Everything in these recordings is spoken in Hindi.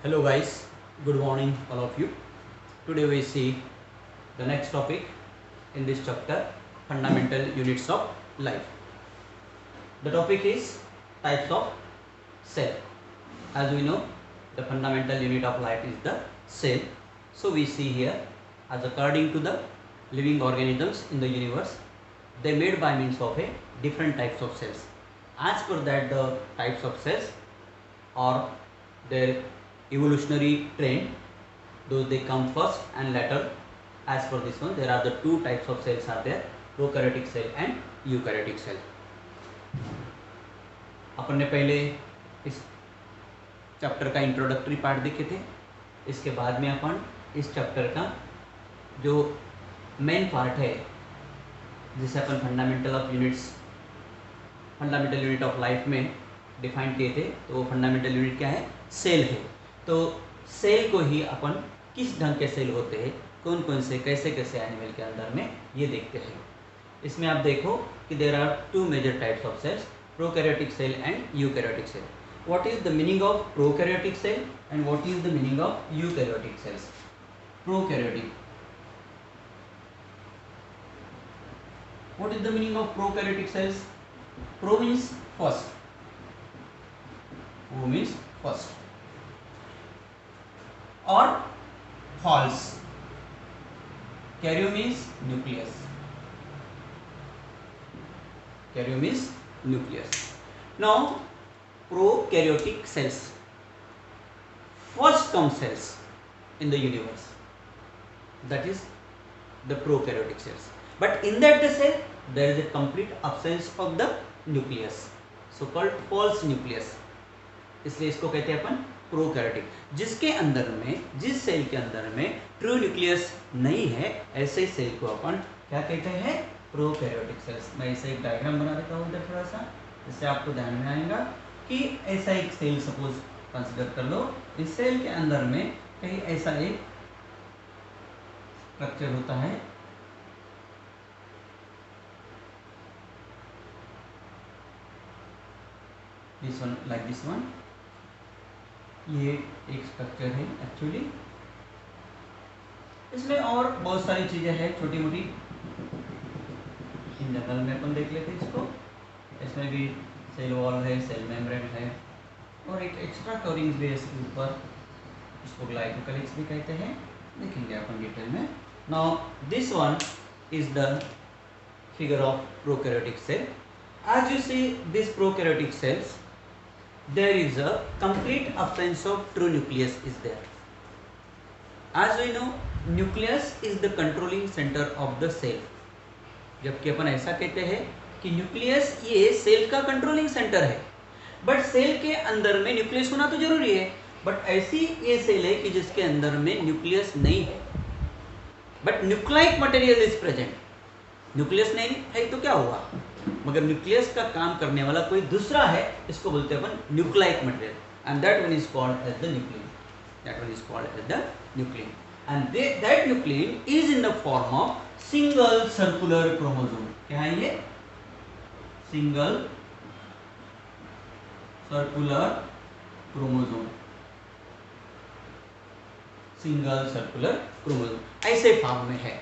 Hello guys, good morning all of you. Today we see the next topic in this chapter, fundamental units of life. The topic is types of cell. As we know, the fundamental unit of life is the cell. So we see here, as according to the living organisms in the universe, they made by means of a different types of cells. As per that, the types of cells or their evolutionary trend, those they come first and later. As per this one, there are the two types of cells are there, prokaryotic cell and eukaryotic cell. अपन ने पहले इस चैप्टर का इंट्रोडक्टरी पार्ट देखे थे, इसके बाद में अपन इस चैप्टर का जो मेन पार्ट है जिसे अपन फंडामेंटल यूनिट ऑफ लाइफ में डिफाइन किए थे, तो वो फंडामेंटल यूनिट क्या है, सेल है। तो सेल को ही अपन किस ढंग के सेल होते हैं, कौन कौन से कैसे कैसे एनिमल के अंदर में, ये देखते हैं। इसमें आप देखो कि there are two major types of cells, prokaryotic cell and eukaryotic cell. What is the meaning of prokaryotic cell and what is the meaning of eukaryotic cells? Prokaryotic, what is the meaning of prokaryotic cells? Pro means first, pro means first, और false, karyo means nucleus, karyo means nucleus. Now prokaryotic cells, first come cells in the universe, that is the prokaryotic cells, but in that cell there is a complete absence of the nucleus, so called false nucleus, इसलिए इसको कहते हैं अपन प्रोकैरियोटिक। जिसके अंदर में, जिस सेल के अंदर में ट्रू न्यूक्लियस नहीं है, ऐसे सेल को अपन क्या कहते हैं? Prokaryotic cells. मैं इसे एक डायग्राम बना देता हूँ इधर थोड़ा सा, जिससे आपको ध्यान में आएगा कि ऐसा एक सेल सपोज कंसिडर कर लो। इस सेल के अंदर में कहीं ऐसा एक स्ट्रक्चर होता है, this one, like this one, ये एक स्ट्रक्चर है एक्चुअली। इसमें और बहुत सारी चीजें हैं छोटी मोटी, इन जनरल में अपन देख लेते हैं इसको। इसमें भी सेल वॉल है, सेल मेम्ब्रेन है, और एक एक्स्ट्रा कवरिंग्स भी है इसके ऊपर, इसको ग्लाइकोकैलिक्स भी कहते हैं, देखेंगे अपन डिटेल में। Now this one is the figure of prokaryotic cell. As you see this prokaryotic cells, there is a complete absence of true nucleus is there. As we know, nucleus is the controlling center of the cell. जबकि अपन ऐसा कहते हैं कि न्यूक्लियस ये सेल का कंट्रोलिंग सेंटर है, बट सेल के अंदर में न्यूक्लियस होना तो जरूरी है, बट ऐसी ये सेल है कि जिसके अंदर में न्यूक्लियस नहीं है, but nucleic material is present. Nucleus नहीं है तो क्या हुआ, मगर न्यूक्लियस का काम करने वाला कोई दूसरा है, इसको बोलते हैं अपन nucleic material, and that one is called as the nucleoid, that one is called as the nucleoid, and that nucleoid is in the form of single circular chromosome. क्या है ये? Single circular chromosome, single circular chromosome ऐसे फॉर्म में है,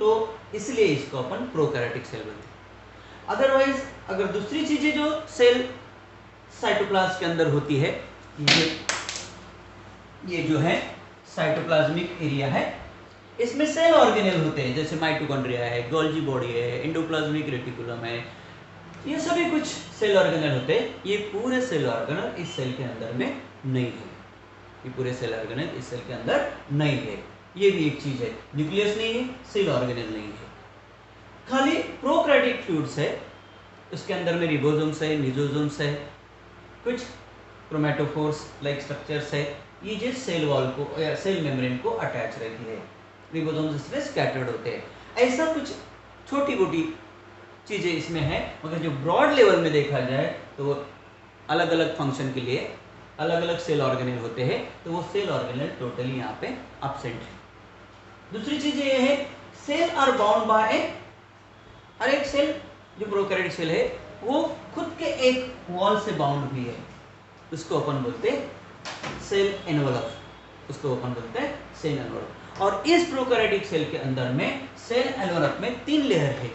तो इसलिए इसको अपन प्रोकैरियोटिक सेल बोलते हैं। अदरवाइज अगर दूसरी चीजें जो सेल साइटोप्लाज्म के अंदर होती है, ये जो है साइटोप्लाज्मिक एरिया है, इसमें सेल ऑर्गेनेल होते हैं, जैसे माइटोकॉन्ड्रिया है, गोल्जी बॉडी है, एंडोप्लाज्मिक रेटिकुलम है, ये सभी कुछ सेल ऑर्गेनेल होते हैं। ये पूरे सेल ऑर्गेनेल इस सेल के अंदर में नहीं है, ये पूरे सेल ऑर्गेनेल इस सेल के अंदर नहीं है। ये भी एक चीज है, न्यूक्लियस नहीं है, सेल ऑर्गेनेल नहीं है, खाली प्रोकैरियोटिक फ्लूइड्स है, उसके अंदर में रिबोसोम्स है, लिजोसोम्स है, कुछ क्रोमेटोफोर्स लाइक स्ट्रक्चर्स है, ये जो सेल वॉल को या सेल मेम्ब्रेन को अटैच रहती है, रिबोसोम्स इसमें स्कैटर्ड होते हैं। ऐसा कुछ छोटी मोटी चीजें इसमें है, मगर जो ब्रॉड लेवल में देखा जाए तो वो अलग अलग फंक्शन के लिए अलग अलग सेल ऑर्गेनेल होते हैं, तो वो सेल ऑर्गेनेल टोटली यहाँ पे एब्सेंट है। दूसरी चीज ये है, सेल आर बाउंड बाय ए, हर एक सेल जो प्रोकैरियोटिक सेल है वो खुद के एक वॉल से बाउंड भी है, उसको अपन बोलते सेल एनवलप, उसको अपन बोलते हैं सेल एनवलप। और इस प्रोकैरियोटिक सेल के अंदर में सेल एनवलप में 3 लेयर है।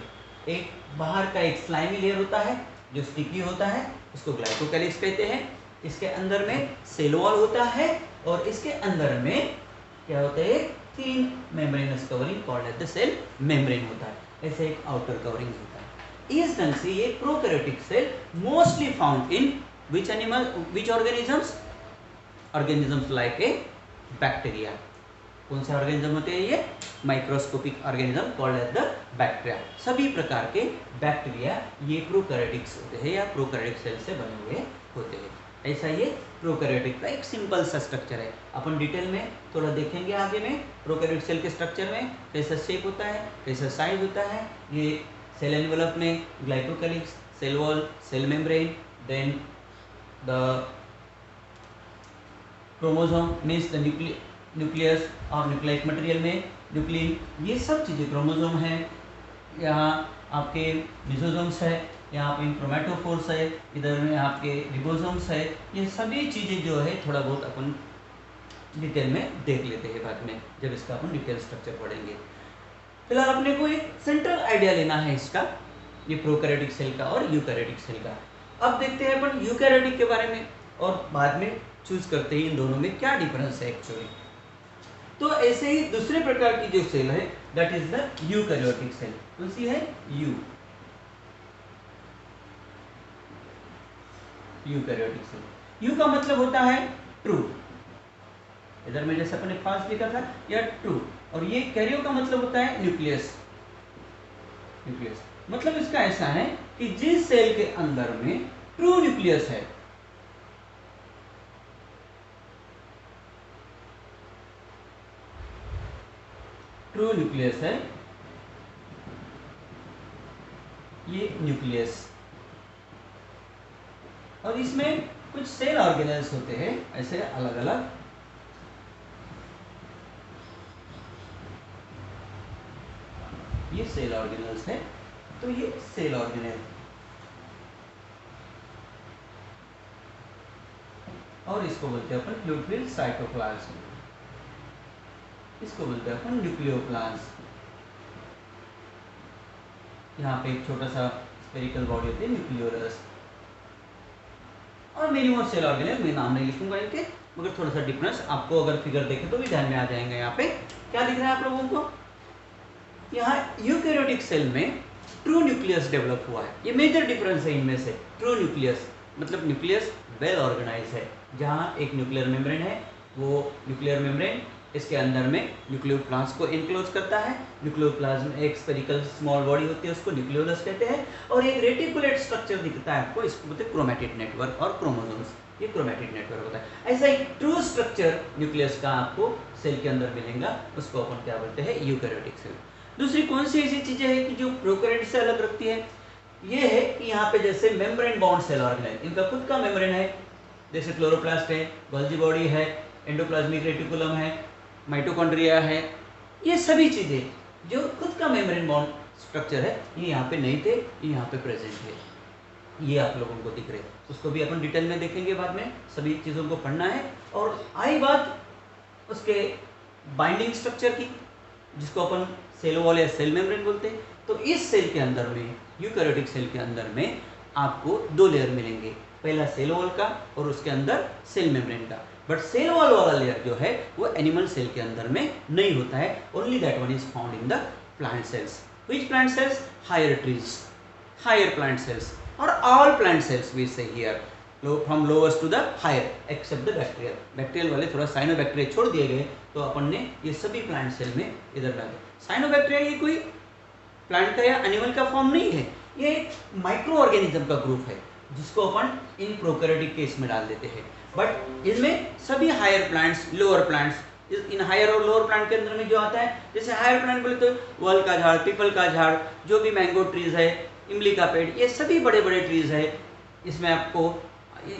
एक बाहर का एक स्लाइमी लेयर होता है जो स्टिकी होता है, उसको ग्लाइकोकैलिक्स कहते हैं। इसके अंदर में सेल वॉल होता है और इसके अंदर में क्या होता है, 3 membranous covering called at the cell membrane होता है। ऐसे एक आउटर कवरिंग होता है। इस ढंग से ये prokaryotic cell mostly found in which animal, which organisms like a bacteria. कौन से ऑर्गेनिज्म होते हैं ये? Microscopic organism called as the bacteria. सभी प्रकार के बैक्टीरिया ये प्रोकैरियोटिक्स होते हैं या प्रोकैरियोटिक सेल से बने हुए होते हैं। ऐसा ये प्रोकैरियोटिक का एक सिंपल सा स्ट्रक्चर है। अपन डिटेल में थोड़ा देखेंगे आगे में प्रोकैरियोटिक सेल के स्ट्रक्चर में कैसा शेप होता है, कैसा साइज होता है। ये सेल एनवेलप में glycocalyx, cell wall, cell membrane, then the chromosome means the nucleus और न्यूक्लिक मटेरियल में न्यूक्लिन, ये सब चीज़ें क्रोमोसोम है। यहाँ आपके लिसोसोम्स है, यहाँ पे क्रोमेटोफोर्स है, इधर में आपके रिबोसोम्स है। ये सभी चीज़ें जो है थोड़ा बहुत अपन डिटेल में देख लेते हैं बाद में जब इसका अपन डिटेल स्ट्रक्चर पढ़ेंगे। फिलहाल अपने को एक सेंट्रल आइडिया लेना है इसका, ये प्रोकैरियोटिक सेल का और यूकैरियोटिक सेल का। अब देखते हैं अपन यूकैरियोटिक के बारे में और बाद में चूज करते हैं इन दोनों में क्या डिफरेंस है एक्चुअली। तो ऐसे ही दूसरे प्रकार की जो सेल है that is the eukaryotic cell. कौन सी है? Eukaryotic cell. यू का मतलब होता है ट्रू, इधर में जैसे अपने फास्ट लिखा था या ट्रू, और ये कैरियो का मतलब होता है न्यूक्लियस। न्यूक्लियस मतलब इसका ऐसा है कि जिस सेल के अंदर में ट्रू न्यूक्लियस है, ट्रू न्यूक्लियस है, ये न्यूक्लियस, और इसमें कुछ सेल ऑर्गेनेल्स होते हैं ऐसे अलग अलग। ये सेल ऑर्गेनेल्स है, तो ये सेल ऑर्गेनेल, और इसको बोलते हैं अपन न्यूक्लियल साइटोप्लाज्म, इसको बोलते हैं अपन न्यूक्लियोप्लाज्म। यहाँ पे एक छोटा सा स्फेरिकल बॉडी होती है न्यूक्लियोलस, और मेनी मोर सेल ऑर्गेनेल। मैं नाम नहीं लिखूंगा इनके, मगर थोड़ा सा डिफरेंस आपको अगर फिगर देखें तो भी ध्यान में आ जाएंगे। यहाँ पे क्या दिख रहा है आप लोगों को? यहाँ यूकैरियोटिक सेल में ट्रू न्यूक्लियस डेवलप हुआ है। ये मेजर डिफरेंस है इनमें से। ट्रू न्यूक्लियस मतलब न्यूक्लियस वेल ऑर्गेनाइज है, जहाँ एक न्यूक्लियर मेम्ब्रेन है, वो न्यूक्लियर मेम्ब्रेन इसके अंदर में न्यूक्लियोप्लाज्म को इनक्लोज करता है। न्यूक्लियोप्लाज्म एक स्फेरिकल स्मॉल बॉडी होती है, उसको न्यूक्लियोलस कहते हैं, और एक रेटिकुलेट स्ट्रक्चर दिखता है आपको, इसको बोलते हैं क्रोमैटिड नेटवर्क और क्रोमोसोम्स, ये क्रोमैटिड नेटवर्क होता है। ऐसा एक ट्रू स्ट्रक्चर न्यूक्लियस का आपको सेल के अंदर मिलेगा, उसको अपन क्या बोलते हैं? Eukaryotic cell. दूसरी कौन सी ऐसी चीजें हैं कि जो प्रोकैरियोट से अलग रखती है? ये है कि यहाँ पे जैसे मेम्ब्रेन बाउंड सेल ऑर्गेनेल, इनका खुद का मेम्ब्रेन है, जैसे क्लोरोप्लास्ट है, गोल्जी बॉडी है, एंडोप्लाज्मिक रेटिकुलम है, माइटोकॉन्ड्रिया है। ये सभी चीजें जो खुद का मेम्ब्रेन बाउंड स्ट्रक्चर है, ये यहाँ पे नहीं थे, ये यहाँ पे प्रेजेंट है। ये आप लोगों को दिख रहे हैं, उसको भी अपन डिटेल में देखेंगे बाद में, सभी चीज़ों को पढ़ना है। और आई बात उसके बाइंडिंग स्ट्रक्चर की, जिसको अपन सेल वॉल या सेल मेम्ब्रेन बोलते हैं। तो इस सेल के अंदर में, यूकैरियोटिक सेल के अंदर में आपको 2 लेयर मिलेंगे, पहला सेल वॉल का और उसके अंदर सेल मेम्ब्रेन का। बट सेल वॉल वाला लेयर जो है वो एनिमल सेल के अंदर में नहीं होता है, only that one is found in the plant cells. Which plant cells? Higher trees, higher plant cells, और all plant cells we see here, from lowest to the higher except the bacterial. Bacterial वाले थोड़ा साइनोबैक्टीरिया छोड़ दिए गए, तो अपन ने ये सभी प्लांट सेल में इधर डाले। साइनोबैक्टीरिया ये कोई प्लांट का या एनिमल का फॉर्म नहीं है, ये एक माइक्रो ऑर्गेनिज्म का ग्रुप है, जिसको अपन इन प्रोकैरियोटिक केस में डाल देते हैं। बट इनमें सभी हायर प्लांट्स, लोअर प्लांट्स, इन हायर और लोअर प्लांट के अंदर में जो आता है, जैसे हायर प्लांट बोले तो वल का झाड़, पीपल का झाड़, जो भी मैंगो ट्रीज है, इमली का पेड़, ये सभी बड़े बड़े ट्रीज है। इसमें आपको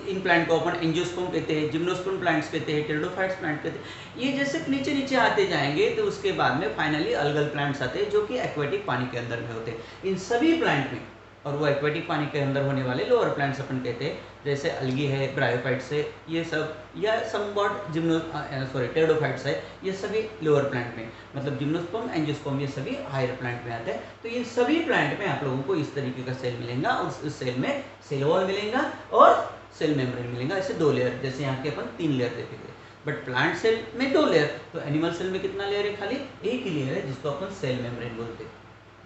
इन प्लांट को अपन एंजियोस्पर्म कहते हैं, जिम्नोस्पर्म प्लांट्स कहते हैं, टेरिडोफाइट्स प्लांट कहते हैं। ये जैसे नीचे नीचे आते जाएंगे तो उसके बाद में फाइनली अलगल प्लांट्स आते हैं, जो कि एक्वेटिक पानी के अंदर में होते हैं। इन सभी प्लांट में और वो एक्वेटिक पानी के अंदर होने वाले लोअर प्लांट्स अपन कहते हैं, जैसे अलगी है, ब्रायोफाइट्स है, ये सब, या समवॉट टेरिडोफाइट्स है, ये सभी लोअर प्लांट में, मतलब जिम्नोस्पर्म, एंजियोस्पर्म, ये सभी हायर प्लांट में आते हैं। तो ये सभी प्लांट में आप लोगों को इस तरीके का सेल मिलेगा, और उस सेल में सेल वॉल मिलेगा और सेल मेम्ब्रेन मिलेगा, ऐसे 2 लेयर, जैसे यहाँ के अपन 3 लेयर देखे थे। बट प्लांट सेल में 2 लेयर, तो एनिमल सेल में कितना लेयर है? खाली एक ही लेयर है, जिसको अपन सेल मेम्ब्रेन बोलते हैं।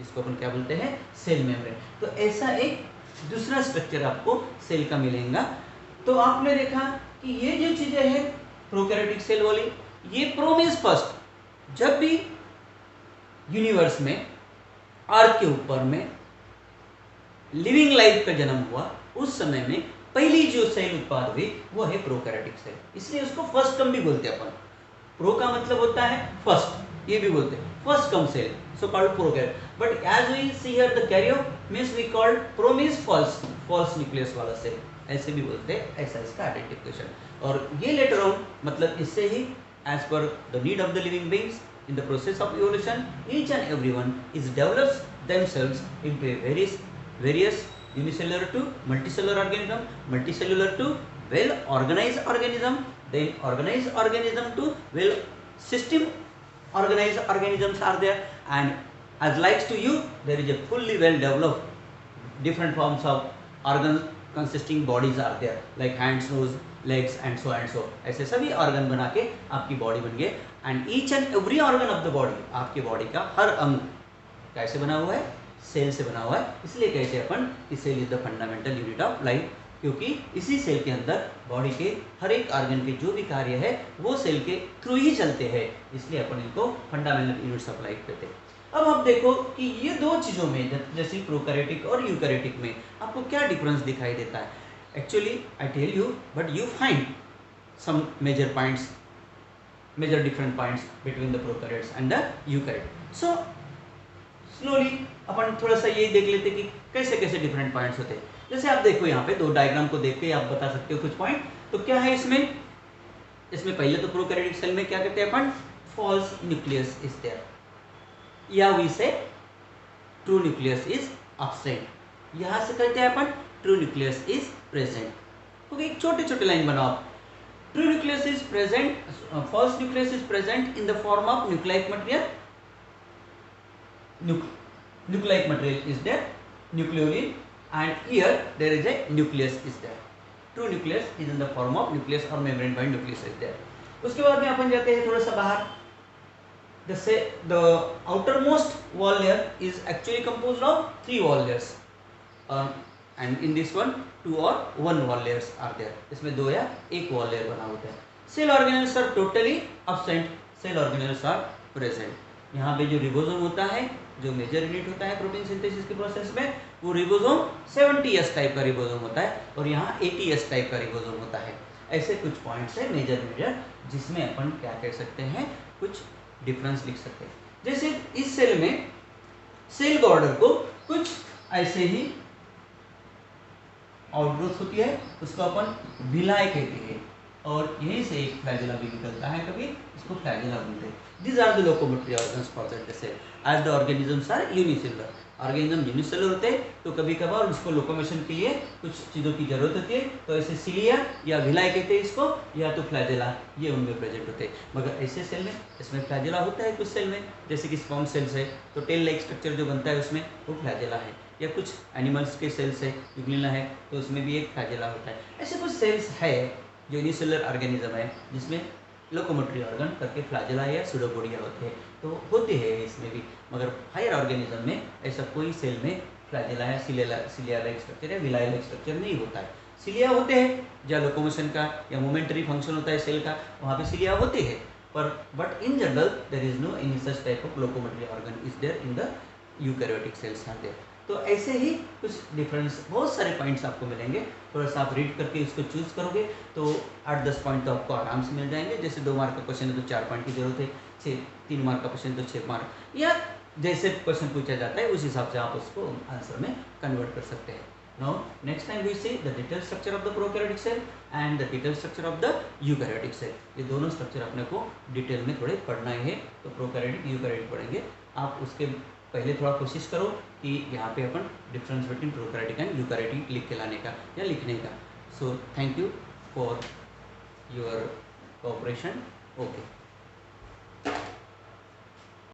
इसको अपन क्या बोलते हैं? Cell membrane. तो ऐसा एक दूसरा स्ट्रक्चर आपको सेल का मिलेगा। तो आपने देखा कि ये जो चीजें हैं प्रोकैरियोटिक सेल वाली, ये प्रो मींस फर्स्ट। जब भी यूनिवर्स में, अर्थ के ऊपर में लिविंग लाइफ का जन्म हुआ, उस समय में पहली जो सेल उत्पाद हुई वो है प्रोकैरियोटिक सेल, इसलिए उसको फर्स्ट कम भी बोलते हैं अपन। प्रो का मतलब होता है फर्स्ट, ये भी बोलते हैं first come cell, so called prokaryote. But as we see here the karyo means we called pro means false nucleus वाला सेल, ऐसे भी बोलते हैं, ऐसा इसका आइडेंटिफिकेशन। और ये लेटर ऑन मतलब इससे ही as per the need of the living beings in the process of evolution, each and everyone is develops themselves into a various unicellular to multicellular organism, multicellular to well organized organism, then organized organism to well system organized organisms are there, and as likes to you there is a fully well developed different forms of organs consisting bodies are there like hands, nose, legs and so ऐसे सभी ऑर्गन बना के आपकी बॉडी बन गए। And each and every organ of the body, आपकी बॉडी का हर अंग कैसे बना हुआ है? सेल से बना हुआ है, इसलिए कहते हैं अपन कि cell is the fundamental unit of life, क्योंकि इसी सेल के अंदर बॉडी के हर एक ऑर्गन के जो भी कार्य है वो सेल के थ्रू ही चलते हैं, इसलिए अपन इनको फंडामेंटल यूनिट्स ऑफ लाइफ कहते हैं। अब आप देखो कि ये 2 चीज़ों में, जैसे प्रोकैरियोटिक और यूकैरियोटिक में आपको क्या डिफरेंस दिखाई देता है? Actually I tell you, but you find some major points, major different points between the prokaryotes and the eukaryote. So slowly अपन थोड़ा सा ये देख लेते कि कैसे कैसे डिफरेंट पॉइंट्स होते हैं। जैसे आप देखो यहाँ पे 2 डायग्राम को देख के आप बता सकते हो कुछ पॉइंट। तो क्या है इसमें पहले तो प्रोकैरियोटिक सेल में क्या कहते हैं अपन? फॉल्स न्यूक्लियस इज देयर, या we say true nucleus is absent. यहाँ से कहते हैं अपन true nucleus is present. Okay, एक छोटे छोटे लाइन बनाओ। True nucleus is present, false nucleus is present in the form of nucleic material, nucleic material is there, nucleolin, and here there is a nucleus is there. True nucleus is in the form of nucleus or membrane bound nucleus is there. उसके बाद में अपन जाते हैं थोड़ा सा बाहर। जैसे the outermost wall layer is actually composed of 3 wall layers, and in this one 2 or 1 wall layers are there. इसमें 2 या 1 wall layer बना होता है। Cell organelles are totally absent, cell organelles are present. यहाँ पे जो रिबोसोम होता है, जो मेजर यूनिट होता है प्रोटीन सिंथेसिस के प्रोसेस में, वो रिबोसोम 70S टाइप का रिबोसोम होता है, और यहाँ 80S टाइप का रिबोसोम होता है। ऐसे कुछ पॉइंट्स है मेजर जिसमें अपन क्या कह सकते हैं, कुछ डिफरेंस लिख सकते हैं। जैसे इस सेल में सेल बॉर्डर को कुछ ऐसे ही आउटग्रोथ होती है, उसको अपन विलाय कहते हैं, और यहीं से एक फ्लैजेला भी निकलता है, कभी इसको फ्लैजेला बोलते हैं। These are the locomotory organs for the cell. As the organisms are unicellular. Organism unicellular होते हैं, तो कभी कभार उसको लोकोमोशन के लिए कुछ चीज़ों की जरूरत होती है, तो ऐसे सिलिया या विलाय कहते हैं इसको, या तो फ्लैजेला, ये उनमें प्रेजेंट होते हैं। मगर ऐसे सेल में इसमें फ्लैजेला होता है कुछ सेल में, जैसे कि स्पर्म सेल्स है तो टेल लाइक स्ट्रक्चर जो बनता है उसमें वो फ्लैजेला है, या कुछ एनिमल्स के सेल्स है, यूग्लिना है, तो उसमें भी एक फ्लैजेला होता है। ऐसे कुछ सेल्स है जो यूनिसेलुलर ऑर्गेनिज्म है जिसमें लोकोमोटरी ऑर्गन करके फ्लैजेला या सुडोपोडिया होते हैं, तो होते हैं इसमें भी। मगर हायर ऑर्गेनिज्म में ऐसा कोई सेल में फ्लैजेला या सिलिया लाइक स्ट्रक्चर या विलाय लाइक स्ट्रक्चर नहीं होता है। सिलिया होते हैं जहाँ लोकोमोशन का या मोमेंटरी फंक्शन होता है सेल का, वहाँ पे सिलिया होते हैं, पर but in general there is no any such type of locomotory organ is there in the eukaryotic cells are there. तो ऐसे ही कुछ डिफरेंस, बहुत सारे पॉइंट्स आपको मिलेंगे, थोड़ा सा आप रीड करके इसको चूज करोगे तो 8-10 पॉइंट तो आपको आराम से मिल जाएंगे। जैसे 2 मार्क का क्वेश्चन है तो 4 पॉइंट की जरूरत है, 3 मार्क का क्वेश्चन तो 6 मार्क, या जैसे क्वेश्चन पूछा जाता है उस हिसाब से आप उसको आंसर में कन्वर्ट कर सकते हैं। Now next time we see the detail structure of the prokaryotic cell and the detail structure of the eukaryotic cell. ये दोनों स्ट्रक्चर अपने को डिटेल में थोड़े पढ़ना है, तो प्रोकैरियोटिक यूकैरियोटिक पढ़ेंगे। आप उसके पहले थोड़ा कोशिश करो कि यहाँ पे अपन difference between prokaryotic and eukaryotic लिख के लाने का या लिखने का। So thank you for your cooperation. Okay.